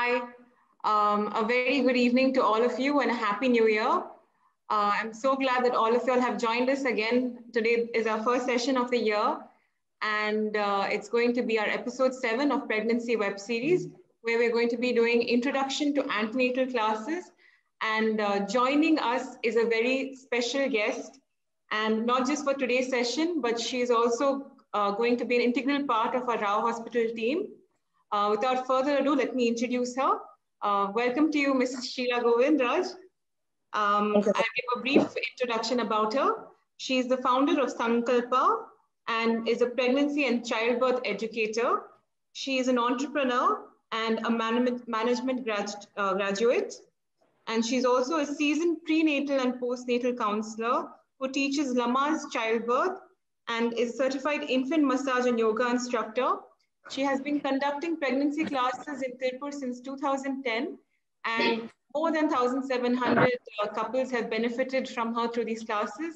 Hi, a very good evening to all of you and a happy new year. I'm so glad that all of you all have joined us again. Today is our first session of the year, and it's going to be our episode 7 of Pregnancy Web Series, where we're going to be doing introduction to antenatal classes. And joining us is a very special guest, and not just for today's session, but she's also going to be an integral part of our Rao Hospital team. Without further ado, let me introduce her. Welcome to you, Mrs. Sheila Govindraj. I'll give a brief introduction about her. She is the founder of Sankalpa and is a pregnancy and childbirth educator. She is an entrepreneur and a management graduate. And she's also a seasoned prenatal and postnatal counselor who teaches Lamaze childbirth and is certified infant massage and yoga instructor. She has been conducting pregnancy classes in Tirupur since 2010, and more than 1,700 couples have benefited from her through these classes.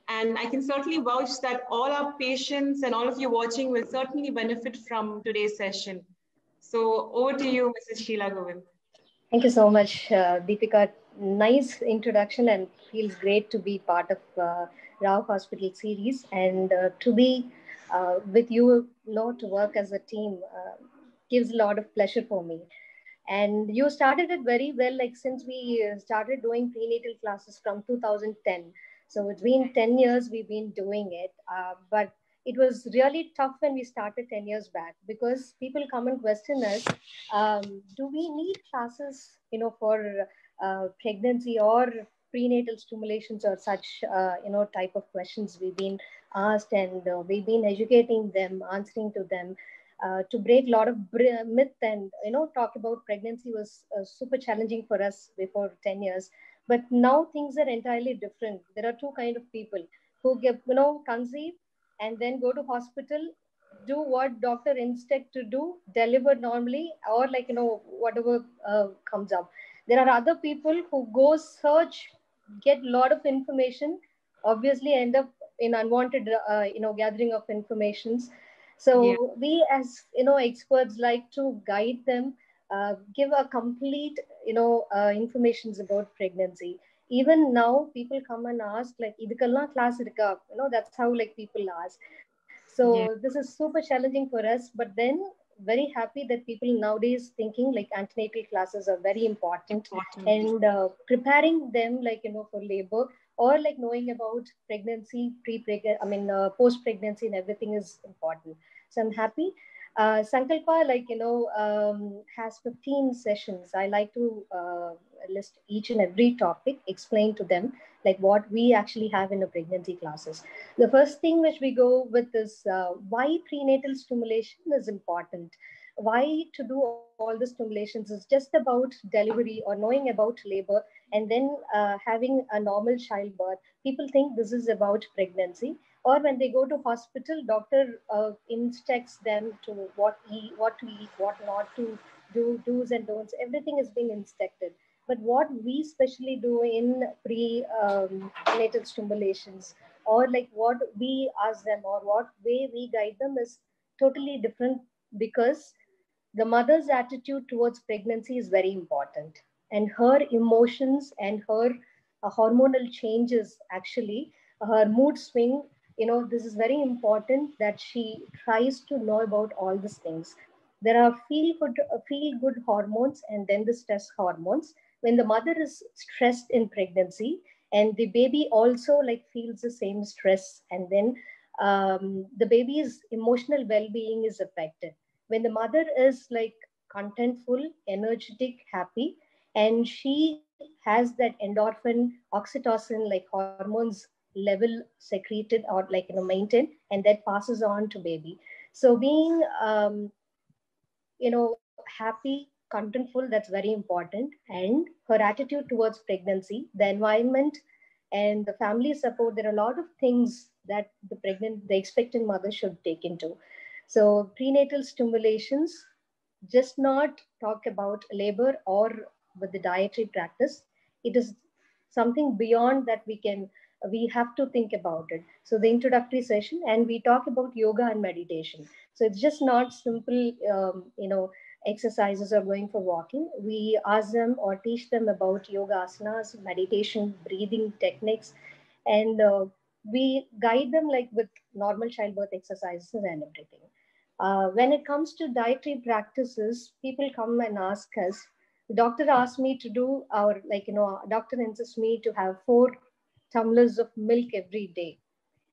And I can certainly vouch that all our patients and all of you watching will certainly benefit from today's session. So over to you, Mrs. Sheila Govind. Thank you so much, Deepika. Nice introduction, and feels great to be part of Rao Hospital series and to be with you, to work as a team gives a lot of pleasure for me. And you started it very well, like since we started doing prenatal classes from 2010. So it's been 10 years we've been doing it, but it was really tough when we started 10 years back because people come and question us, do we need classes, for pregnancy or prenatal stimulations or such, type of questions we've been asked, and we've been educating them, answering to them. To break a lot of myth and talk about pregnancy was super challenging for us before 10 years, but now things are entirely different. There are two kind of people who get conceive and then go to hospital, do what doctor instruct to do, deliver normally, or whatever comes up. There are other people who go search, get a lot of information, obviously end up in unwanted gathering of informations. So we as experts like to guide them, give a complete informations about pregnancy. Even now people come and ask like idukalla class irukka, that's how like people ask. So this is super challenging for us, but then very happy that people nowadays thinking like antenatal classes are very important. And preparing them like for labor, or like knowing about pregnancy, post pregnancy and everything is important. So I'm happy. Sankalpa, has 15 sessions. I like to list each and every topic, explain to them like what we actually have in the pregnancy classes. The first thing which we go with is why prenatal stimulation is important. Why to do all the stimulations is just about delivery or knowing about labor, and then having a normal childbirth. People think this is about pregnancy, or when they go to hospital, doctor instructs them to what to eat, what not to do, do's and don'ts. Everything is being instructed. But what we specially do in prenatal stimulations, or like what we ask them or what way we guide them, is totally different, because the mother's attitude towards pregnancy is very important, and her emotions and her hormonal changes, actually her mood swing, this is very important that she tries to know about all these things. There are feel good hormones, and then the stress hormones. When the mother is stressed in pregnancy, and the baby also like feels the same stress, and then the baby's emotional well-being is affected. When the mother is like contentful, energetic, happy, and she has that endorphin, oxytocin, like hormones level secreted or like maintained, and that passes on to baby. So being happy, contentful, that's very important. And her attitude towards pregnancy, the environment, and the family support, there are a lot of things that the expectant mother should take into. So prenatal stimulations just not talk about labor or with the dietary practice. It is something beyond that. We have to think about it. So the introductory session, and we talk about yoga and meditation. So it's just not simple, exercises or going for walking, we ask them or teach them about yoga asanas, meditation, breathing techniques, and we guide them like with normal childbirth exercises and everything. When it comes to dietary practices, people come and ask us. The doctor asked me to do our, like, doctor insists me to have 4 tumblers of milk every day.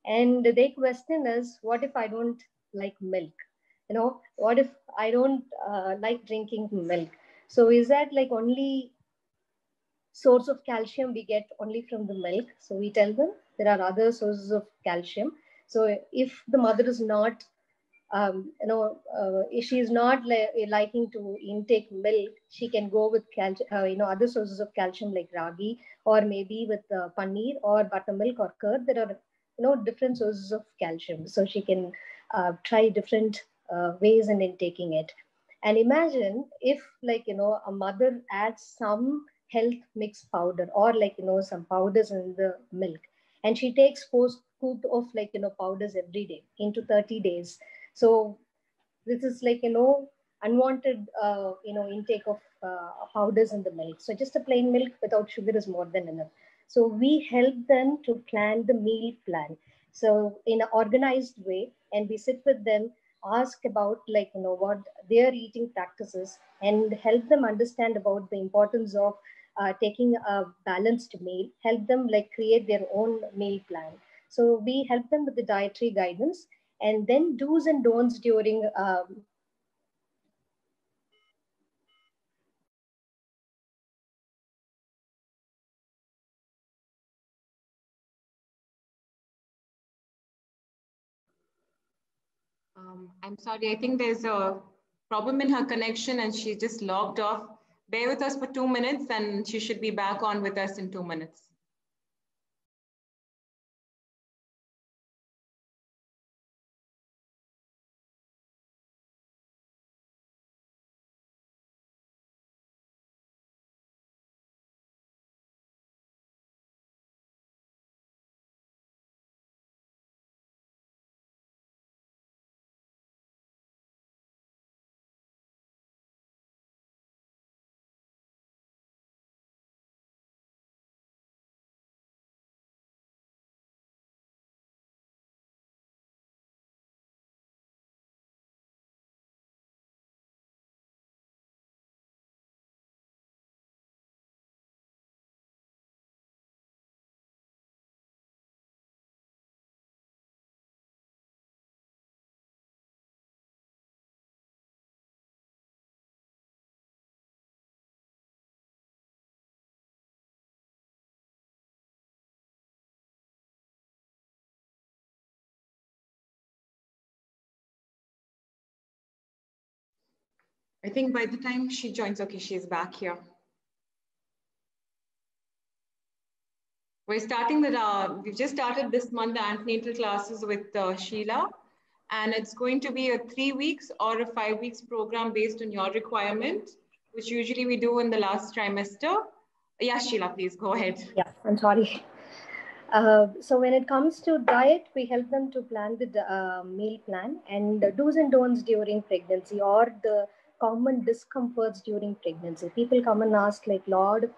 And they question us, what if I don't like milk? What if I don't like drinking milk? So is that like only source of calcium we get only from the milk? So we tell them there are other sources of calcium. So if the mother is not if she is not liking to intake milk, she can go with other sources of calcium like ragi, or maybe with paneer or buttermilk or curd. There are different sources of calcium, so she can try different ways in intaking it. And imagine if a mother adds some health mix powder, or some powders in the milk, and she takes 4 scoop of powders every day into 30 days. So this is unwanted intake of powders in the milk. So just a plain milk without sugar is more than enough. So we help them to plan the meal plan, so in an organized way, and we sit with them, ask about what their eating practices, and help them understand about the importance of taking a balanced meal, help them create their own meal plan. So we help them with the dietary guidance, and then do's and don'ts during I'm sorry, I think there's a problem in her connection and she just logged off. Bear with us for 2 minutes and she should be back on with us in 2 minutes. I think by the time she joins, okay, she's back here. We're starting we've just started this month the antenatal classes with Sheila, and it's going to be a 3 weeks or a 5 weeks program based on your requirement, which usually we do in the last trimester. Yeah, Sheila, please go ahead. Yeah, I'm sorry. So when it comes to diet, we help them to plan the meal plan, and do's and don'ts during pregnancy, or the common discomforts during pregnancy. People come and ask lot of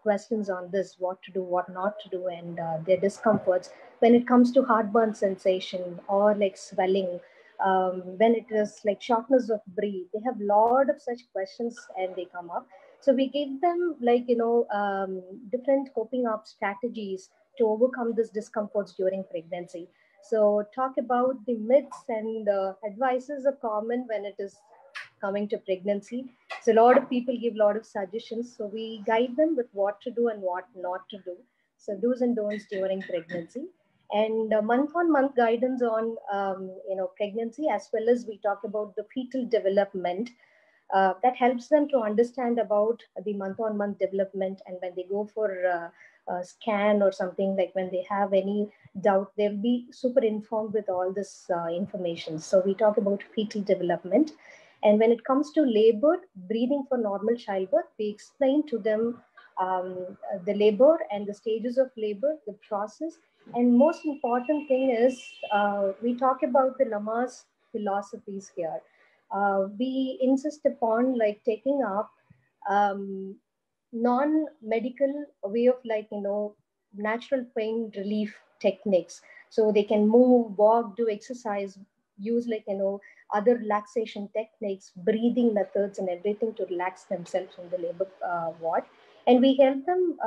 questions on this, what to do, what not to do, and their discomforts. When it comes to heartburn sensation or swelling, when it is shortness of breath, they have lot of such questions and they come up. So we give them different coping up strategies to overcome this discomforts during pregnancy. So talk about the myths and advices are common when it is coming to pregnancy. So a lot of people give a lot of suggestions. So we guide them with what to do and what not to do. So do's and don'ts during pregnancy. And month-on-month guidance on pregnancy, as well as we talk about the fetal development. That helps them to understand about the month-on-month development, and when they go for a scan or something, when they have any doubt, they'll be super informed with all this information. So we talk about fetal development. And when it comes to labor, breathing for normal childbirth, we explain to them the labor and the stages of labor, the process. And most important thing is we talk about the Lama's philosophies here. we insist upon like taking up non-medical way of like, natural pain relief techniques. So they can move, walk, do exercise, use like, other relaxation techniques, breathing methods and everything to relax themselves in the labor ward. And we help them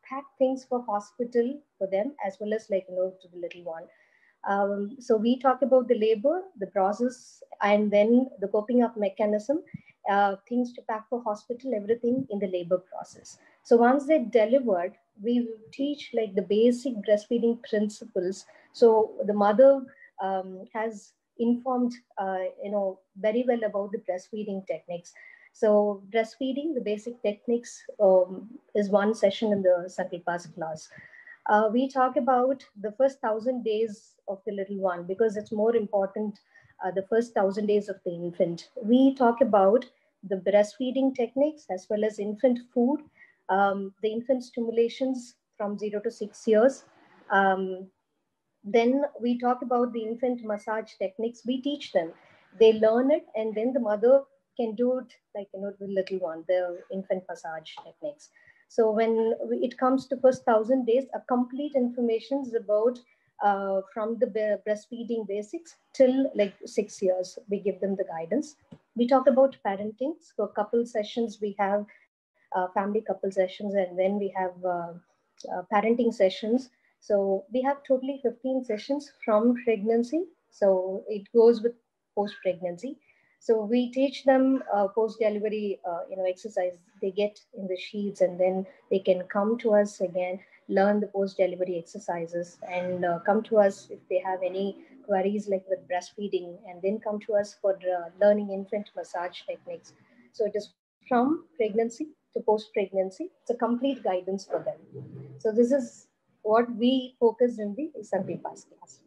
pack things for hospital for them as well as like, to the little one. So we talk about the labor, the process, and then the coping up mechanism, things to pack for hospital, everything in the labor process. So once they're delivered, we teach like the basic breastfeeding principles. So the mother has informed, very well about the breastfeeding techniques. So breastfeeding, the basic techniques is one session in the Sankalpas class. We talk about the first 1,000 days of the little one because it's more important, the first 1,000 days of the infant. We talk about the breastfeeding techniques as well as infant food, the infant stimulations from 0 to 6 years. Then we talk about the infant massage techniques. We teach them. They learn it and then the mother can do it like, the little one, the infant massage techniques. So when it comes to first 1,000 days, a complete information is about from the breastfeeding basics till like 6 years. We give them the guidance. We talk about parenting. So couple sessions, we have family couple sessions, and then we have parenting sessions. So we have totally 15 sessions from pregnancy. So it goes with post-pregnancy. So we teach them post-delivery, exercise. They get in the sheets, and then they can come to us again, learn the post-delivery exercises, and come to us if they have any queries like with breastfeeding, and then come to us for learning infant massage techniques. So it is from pregnancy to post-pregnancy. It's a complete guidance for them. So this is what we focus in the Sankalpas class.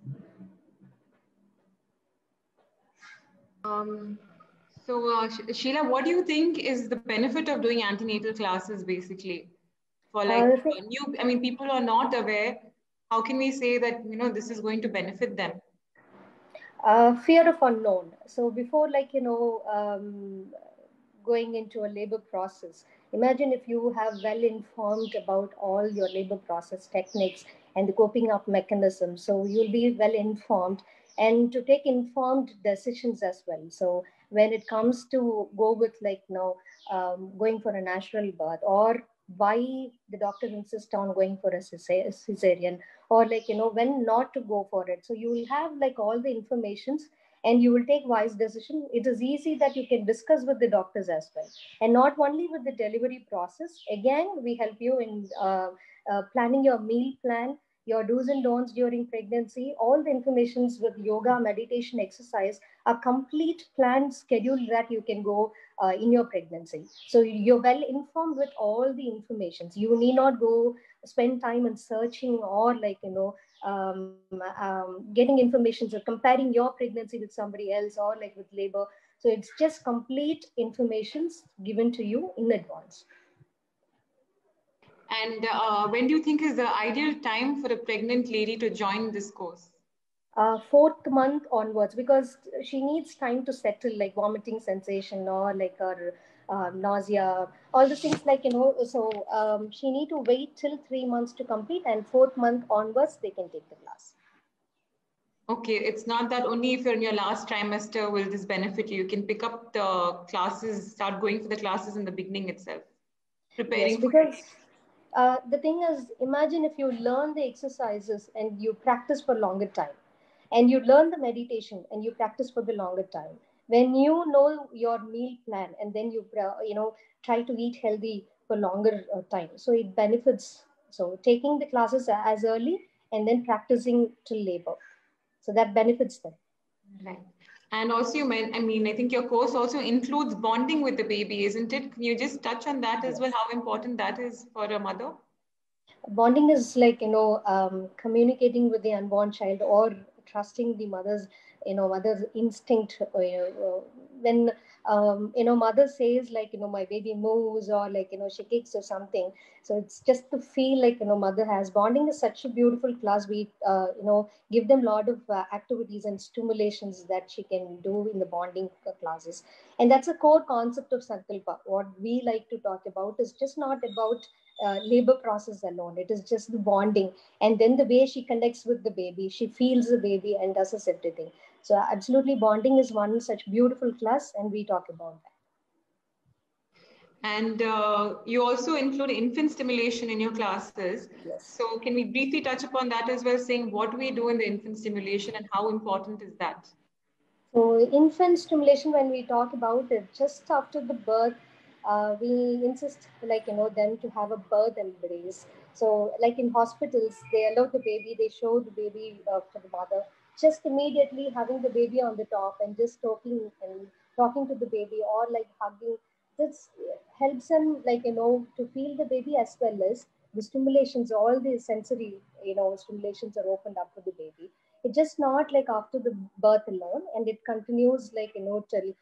Sheila, what do you think is the benefit of doing antenatal classes basically? For like people who are not aware, how can we say that, this is going to benefit them? Fear of unknown. So before going into a labor process, imagine if you have well informed about all your labor process techniques and the coping up mechanisms. So you'll be well informed and to take informed decisions as well. So when it comes to go with going for a natural birth, or why the doctor insists on going for a cesarean, or when not to go for it. So you will have like all the informations and you will take wise decision. It is easy that you can discuss with the doctors as well. And not only with the delivery process, again, we help you in planning your meal plan, your do's and don'ts during pregnancy. All the informations with yoga, meditation, exercise, a complete planned schedule that you can go in your pregnancy. So you're well informed with all the informations. You need not go spend time in searching or getting information or comparing your pregnancy with somebody else or like with labor. So it's just complete informations given to you in advance. And when do you think is the ideal time for a pregnant lady to join this course? 4th month onwards, because she needs time to settle, like vomiting sensation or like her nausea, all the things so she need to wait till 3 months to complete, and 4th month onwards they can take the class. Okay, it's not that only if you're in your last trimester will this benefit you. You can pick up the classes, start going for the classes in the beginning itself. Preparing. Yes, because the thing is, imagine if you learn the exercises and you practice for longer time, and you learn the meditation and you practice for the longer time. When you know your meal plan and then you try to eat healthy for longer time, so it benefits. So taking the classes as early and then practicing till labor, so that benefits them. Right. And also you meant, I think your course also includes bonding with the baby, isn't it? Can you just touch on that as well, how important that is for a mother? Bonding is like, communicating with the unborn child or trusting the mother's mother's instinct. When mother says like, my baby moves, or like, she kicks or something. So it's just to feel like, mother has bonding is such a beautiful class. We, give them a lot of activities and stimulations that she can do in the bonding classes. And that's a core concept of Sankalpa. What we like to talk about is just not about labor process alone. It is just the bonding. And then the way she connects with the baby, she feels the baby and does everything. So absolutely, bonding is one such beautiful class, and we talk about that. And you also include infant stimulation in your classes. Yes. So can we briefly touch upon that as well, saying what we do in the infant stimulation and how important is that? So infant stimulation, when we talk about it, just after the birth, we insist like, them to have a birth embrace. So like in hospitals, they allow the baby, they show the baby to the mother, just immediately having the baby on the top and just talking to the baby, or like hugging. This helps them like, to feel the baby, as well as the stimulations, all the sensory, stimulations are opened up for the baby. It's just not like after the birth alone, and it continues like, till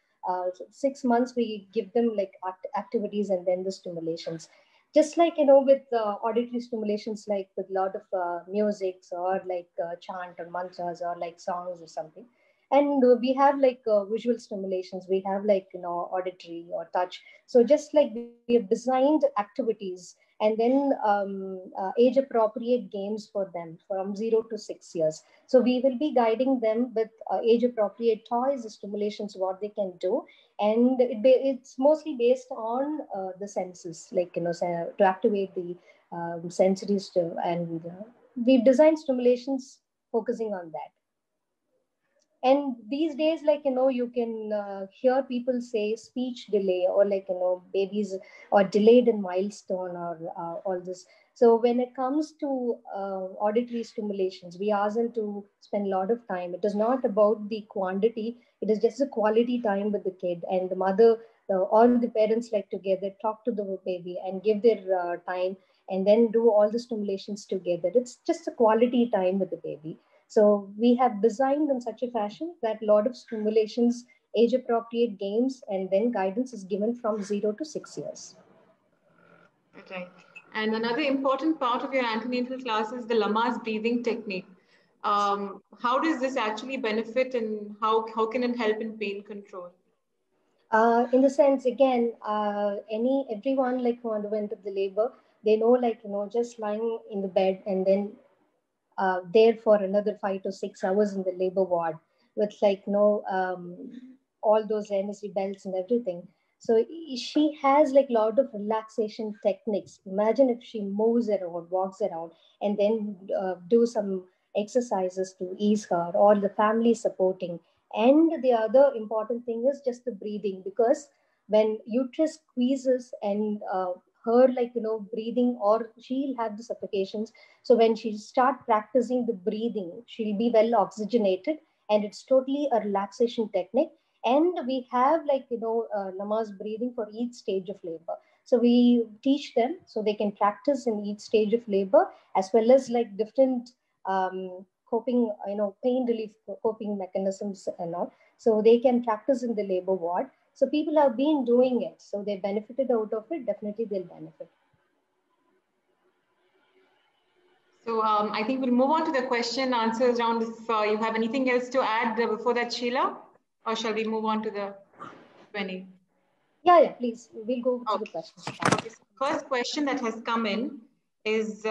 6 months. We give them like activities and then the stimulations, just like, with auditory stimulations, like with a lot of musics, or like chant or mantras, or like songs or something. And we have like visual stimulations, we have like, auditory or touch. So just like we have designed activities, and then age appropriate games for them from 0 to 6 years. So we will be guiding them with age appropriate toys, stimulations, what they can do. And it's mostly based on the senses, like, to activate the sensories too. And we've designed stimulations focusing on that. And these days, like, you can hear people say speech delay, or like, babies or delayed in milestone, or all this. So when it comes to auditory stimulations, we ask them to spend a lot of time. It is not about the quantity, it is just a quality time with the kid. And the mother, all the parents, like together talk to the baby and give their time, and then do all the stimulations together. It's just a quality time with the baby. So we have designed in such a fashion that a lot of stimulations, age appropriate games, and then guidance is given from 0 to 6 years. Okay. And another important part of your antenatal class is the Lamaze breathing technique. How does this actually benefit, and how can it help in pain control? In the sense, again, everyone like who underwent the labor, they know, like, just lying in the bed and then there for another 5 to 6 hours in the labor ward with like all those energy belts and everything. So she has like a lot of relaxation techniques. Imagine if she moves around, walks around, and then do some exercises to ease her, or the family supporting. And the other important thing is just the breathing, because when uterus squeezes and her like breathing, or she'll have the suffocations. So when she start practicing the breathing, she'll be well oxygenated, and it's totally a relaxation technique. And we have like Lamaze breathing for each stage of labor. So we teach them so they can practice in each stage of labor, as well as like different coping, pain relief coping mechanisms and all. So they can practice in the labor ward. So people have been doing it, so they benefited out of it. Definitely they'll benefit. So I think we'll move on to the question answers round. If you have anything else to add before that, Sheila, or shall we move on to the Q&A? Yeah, please. We'll go to the questions. Okay. So first question that has come in is,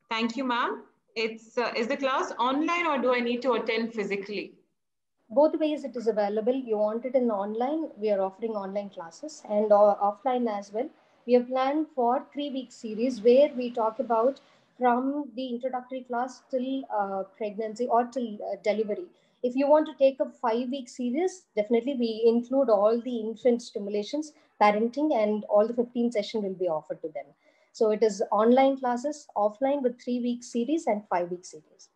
thank you, ma'am. It's is the class online, or do I need to attend physically? Both ways it is available. You want it in online, we are offering online classes, and offline as well. We have planned for 3-week series where we talk about from the introductory class till pregnancy or till delivery. If you want to take a 5-week series, definitely we include all the infant stimulations, parenting, and all the 15 session will be offered to them. So it is online classes, offline with 3-week series and 5-week series.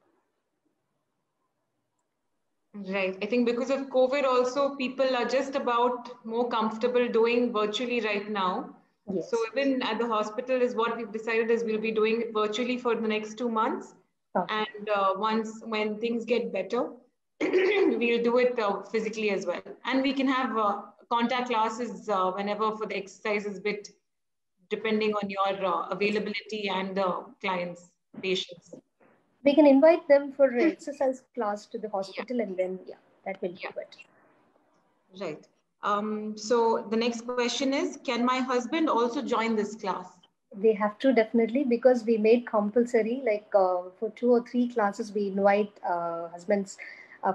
Right. I think because of COVID also, people are just about more comfortable doing virtually right now. Yes. So even at the hospital is what we've decided is we'll be doing it virtually for the next 2 months. Okay. And when things get better, we'll do it physically as well. And we can have contact classes whenever for the exercises bit, depending on your availability and the clients, patients. We can invite them for exercise class to the Yeah. hospital, and then that will do it. Right. So the next question is, can my husband also join this class? They have to, definitely, because we made compulsory, like for 2 or 3 classes, we invite husband's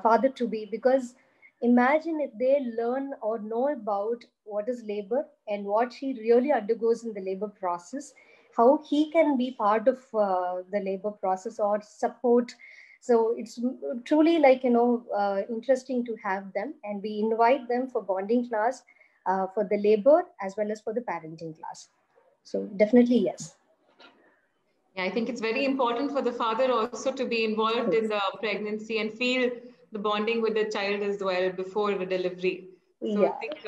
father to be, because imagine if they learn or know about what is labor and what she really undergoes in the labor process, how he can be part of the labor process or support. So it's truly like, interesting to have them, and we invite them for bonding class for the labor as well as for the parenting class. So definitely, yes. Yeah, I think it's very important for the father also to be involved in the pregnancy and feel the bonding with the child as well before the delivery. So I Yeah. think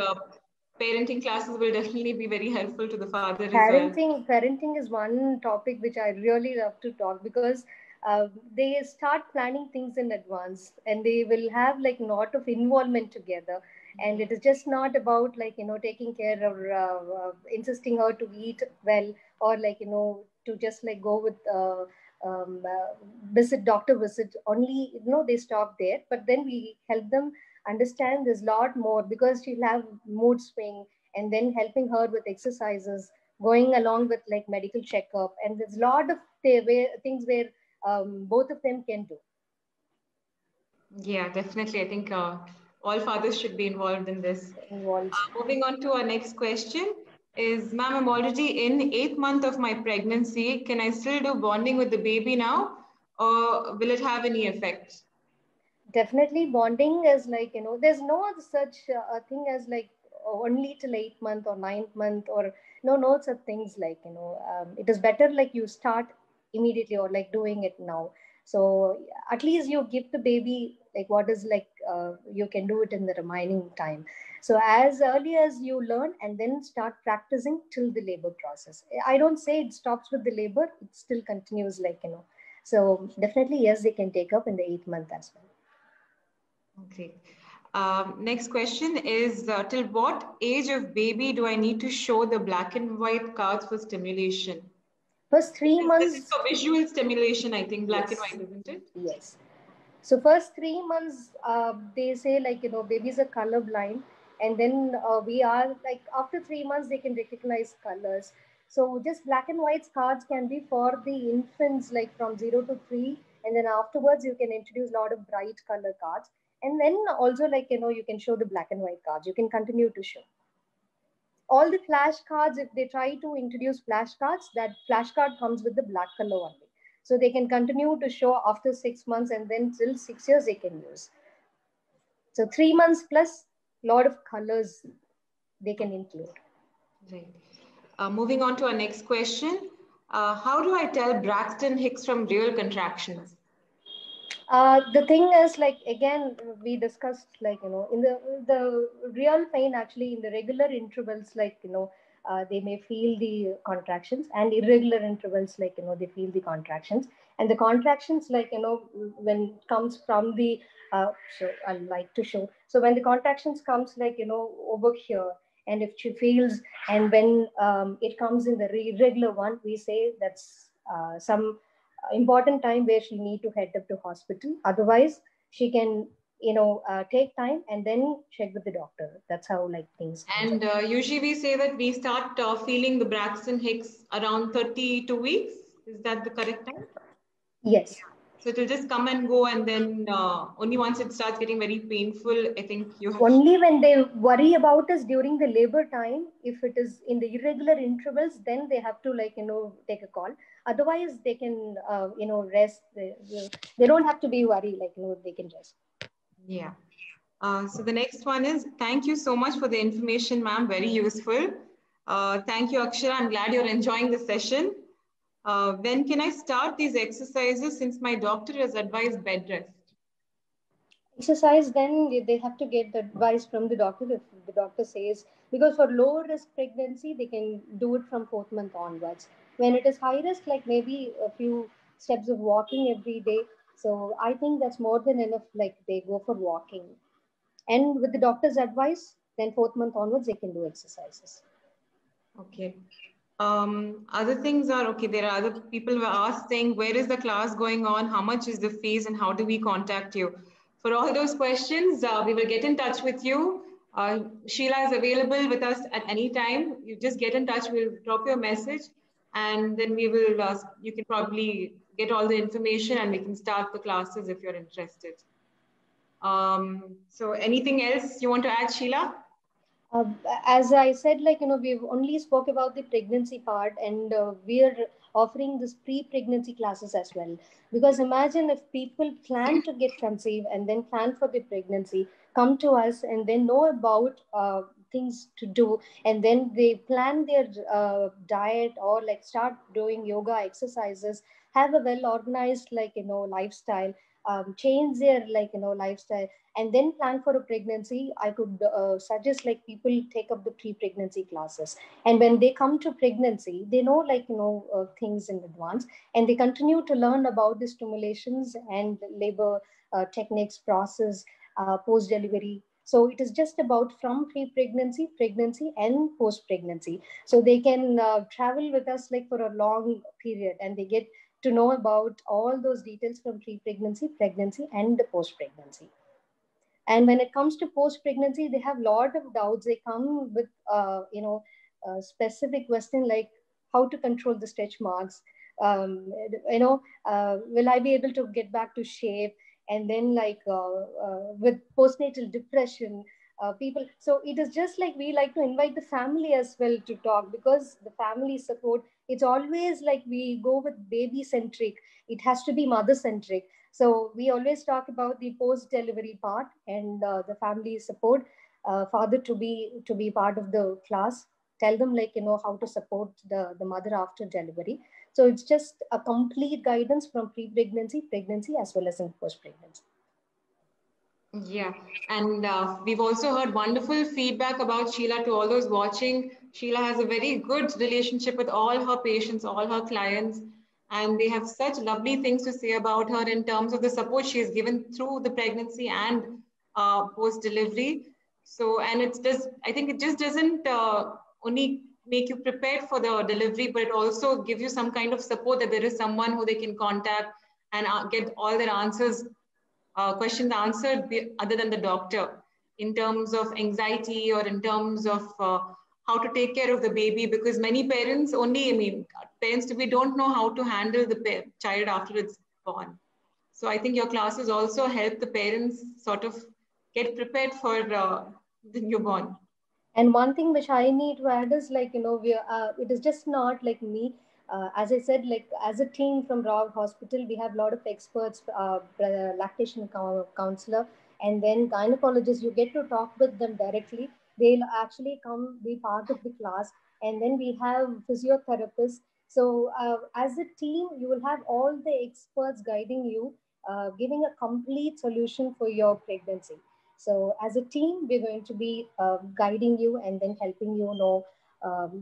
parenting classes will definitely be very helpful to the father as well. Parenting is one topic which I really love to talk, because they start planning things in advance, and they will have like lot of involvement together, and it is just not about like taking care or insisting her to eat well, or like to just like go with um, uh, doctor visit only. They stop there, but then we help them understand there's a lot more, because she'll have mood swing, and then helping her with exercises, going along with like medical checkup, and there's a lot of things where both of them can do. Yeah, definitely. I think all fathers should be involved in this. Involved. Moving on to our next question is, ma'am, I'm already in 8th month of my pregnancy. Can I still do bonding with the baby now, or will it have any effect? Definitely, bonding is like, there's no such thing as like only till 8th month or 9th month, or no such things like, it is better like you start immediately, or like doing it now. So at least you give the baby like what is like, you can do it in the remaining time. So as early as you learn, and then start practicing till the labor process. I don't say it stops with the labor, it still continues, like, so definitely, yes, they can take up in the 8th month as well. Okay. Next question is, till what age of baby do I need to show the black and white cards for stimulation? First three This is months, for visual stimulation, I think, black and yes, white, isn't it? yes. So first 3 months, they say like, babies are color blind, and then we are like, after 3 months they can recognize colors. So just black and white cards can be for the infants, like from 0 to 3, and then afterwards you can introduce a lot of bright color cards, and then also like, you can show the black and white cards. You can continue to show all the flashcards. If they try to introduce flashcards, that flashcard comes with the black color only, so they can continue to show after 6 months, and then till 6 years they can use. So 3 months plus lot of colors they can include. Right. Moving on to our next question. How do I tell Braxton Hicks from real contractions? The thing is, like, again, we discussed, like, in the real pain, actually in the regular intervals, like, they may feel the contractions, and irregular intervals, like, they feel the contractions. And the contractions, like, when it comes from the so I like to show. So when the contractions comes, like, over here, and if she feels, and when it comes in the irregular one, we say that's some important time where she need to head up to hospital. Otherwise, she can, take time and then check with the doctor. That's how like things comes And up. usually we say that we start feeling the Braxton Hicks around 32 weeks. Is that the correct time? Yes. So it will just come and go, and then only once it starts getting very painful, I think you have. Only when they worry about us during the labor time, if it is in the irregular intervals, then they have to, like, take a call. Otherwise, they can, rest. They don't have to be worried, like, they can rest. Yeah. So the next one is, thank you so much for the information, ma'am. Very useful. Thank you, Akshara. I'm glad you're enjoying the session. When can I start these exercises, since my doctor has advised bed rest? Exercise, then they have to get the advice from the doctor. If the doctor says, because for low risk pregnancy they can do it from 4th month onwards. When it is high risk, like maybe a few steps of walking every day, So I think that's more than enough. Like they go for walking, and with the doctor's advice, then 4th month onwards they can do exercises. Okay. Other things are, okay, there are other people who are asked saying, where is the class going on? How much is the fees and how do we contact you? For all those questions, we will get in touch with you. Sheila is available with us at any time. You just get in touch, we'll drop you a message and then we will, you can probably get all the information and we can start the classes if you're interested. So anything else you want to add, Sheila? Uh, as I said, like, we've only spoke about the pregnancy part, and we're offering this pre-pregnancy classes as well. Because imagine if people plan to get conceived and then plan for the pregnancy, come to us and then know about things to do, and then they plan their diet or like start doing yoga exercises, have a well organized lifestyle, change their lifestyle, and then plan for a pregnancy. I could suggest like people take up the pre-pregnancy classes, and when they come to pregnancy they know things in advance, and they continue to learn about the stimulations and labor techniques, process, post delivery. So it is just about from pre-pregnancy, pregnancy, and post-pregnancy. So they can travel with us like for a long period, and they get to know about all those details from pre-pregnancy, pregnancy, and the post-pregnancy. And when it comes to post pregnancy, they have a lot of doubts. They come with a specific question like how to control the stretch marks, will I be able to get back to shape, and then with postnatal depression, people. So it is just like we like to invite the family as well to talk, because the family support, it's always like we go with baby centric, it has to be mother centric. So we always talk about the post delivery part, and the family support, father to be part of the class, tell them how to support the mother after delivery. So it's just a complete guidance from pre-pregnancy, pregnancy, as well as in post-pregnancy. Yeah, and we've also heard wonderful feedback about Sheila to all those watching. Sheila has a very good relationship with all her patients, all her clients, and they have such lovely things to say about her in terms of the support she has given through the pregnancy and post-delivery. So, and it's just, I think it just doesn't only make you prepared for the delivery, but it also gives you some kind of support that there is someone who they can contact and get all their answers, questions answered other than the doctor, in terms of anxiety or in terms of how to take care of the baby, because many parents only, I mean, parents to be don't know how to handle the child after it's born. So I think your classes also help the parents sort of get prepared for the newborn. And one thing which I need to add is it is just not like me. As I said, like as a team from Rao Hospital, we have a lot of experts, lactation counselor, and then gynecologists. You get to talk with them directly. They'll actually come be part of the class, and then we have physiotherapists. So as a team, you will have all the experts guiding you, giving a complete solution for your pregnancy. So as a team, we're going to be guiding you and then helping you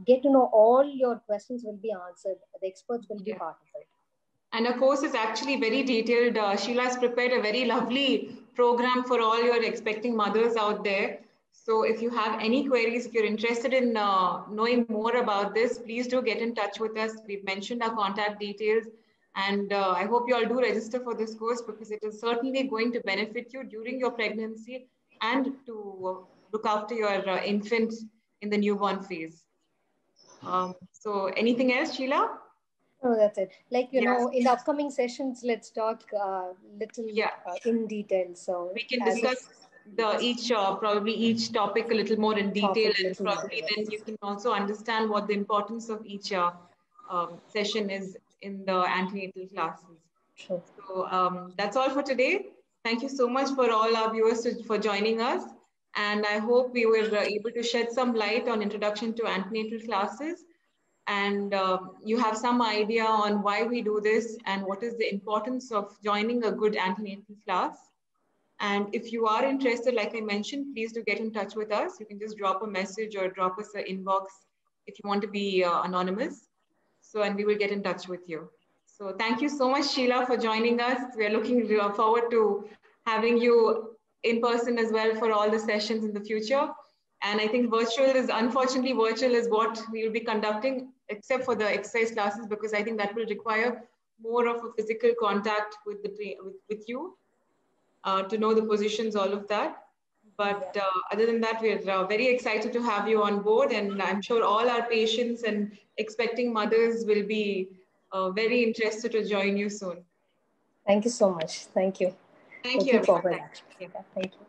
get to know all your questions will be answered. The experts will be part of it. And our course is actually very detailed. Sheila has prepared a very lovely program for all your expecting mothers out there. So if you have any queries, if you're interested in knowing more about this, please do get in touch with us. We've mentioned our contact details. And I hope you all do register for this course, because it is certainly going to benefit you during your pregnancy and to look after your infant in the newborn phase. So anything else, Sheila? Oh, that's it. Like, in the upcoming sessions, let's talk little in detail. So we can discuss probably each topic a little more in detail, and probably then you can also understand what the importance of each session is in the antenatal classes. Sure. So that's all for today. Thank you so much for all our viewers for joining us. And I hope we were able to shed some light on introduction to antenatal classes. And you have some idea on why we do this and what is the importance of joining a good antenatal class. And if you are interested, like I mentioned, please do get in touch with us. You can just drop a message or drop us an inbox if you want to be anonymous. So, and we will get in touch with you. So thank you so much, Sheila, for joining us. We are looking forward to having you in person as well for all the sessions in the future. And I think unfortunately, virtual is what we will be conducting, except for the exercise classes, because I think that will require more of a physical contact with with you to know the positions, all of that. But other than that, we're very excited to have you on board, and I'm sure all our patients and expecting mothers will be very interested to join you soon. Thank you so much. Thank you. Thank you, everyone. Forward. Yeah. Thank you.